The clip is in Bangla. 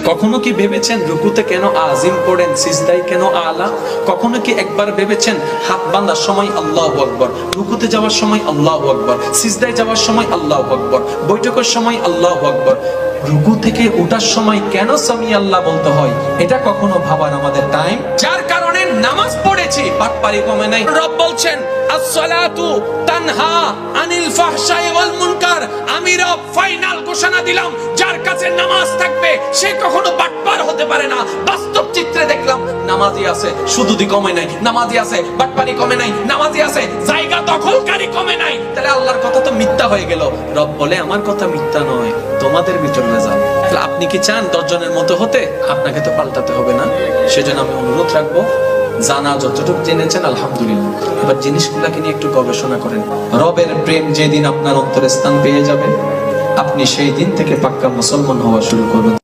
কখনো কি ভেবেছেন রুকুতে কেন আজিম পড়েন, সিজদায় কেন আলা? কখনো কি একবার ভেবেছেন হাত বাঁধার সময় আল্লাহু আকবার, রুকুতে যাওয়ার সময় আল্লাহু আকবার, সিজদায় যাওয়ার সময় আল্লাহু আকবার, বৈঠকের সময় আল্লাহু আকবার, রুকু থেকে ওঠার সময় কেন সামি আল্লাহ বলতে হয়? এটা কখনো ভাবার আমাদের টাইম? যার কারণে নামাজ পড়েছি বাটপারি কমে নাই। রব বলছেন as-salatu তানহা আনিল ফাহশাই ওয়াল মুনকার। আমি রব ফাইনাল ঘোষণা দিলাম, যার কাছে নামাজ থাকবে সে কখনো বাটপার হতে পারে না। বাস্তব চিত্রে দেখলাম নামাজি আছে, সুদুদি কমে নাই, নামাজি আছে, বাটপারি কমে নাই, নামাজি আছে, জায়গা দখলকারী কমে নাই। তাহলে আল্লাহর কথা তো মিথ্যা হয়ে গেল। রব বলে আমার কথা মিথ্যা নয়, তোমাদের ভিতর রেজাল্ট। তাহলে আপনি কি চান 10 জনের মতো হতে? আপনাকে তো পাল্টাতে হবে না। সেজন্য আমি অনুরোধ রাখবো, জানা যতটুকু জেনেছেন আলহামদুলিল্লাহ, এবার জিনিসগুলাকে নিয়ে একটু গবেষণা করেন। রবের প্রেম যেদিন আপনার অন্তরে স্থান পেয়ে যাবে, আপনি সেই দিন থেকে পাক্কা মুসলমান হওয়া শুরু করবেন।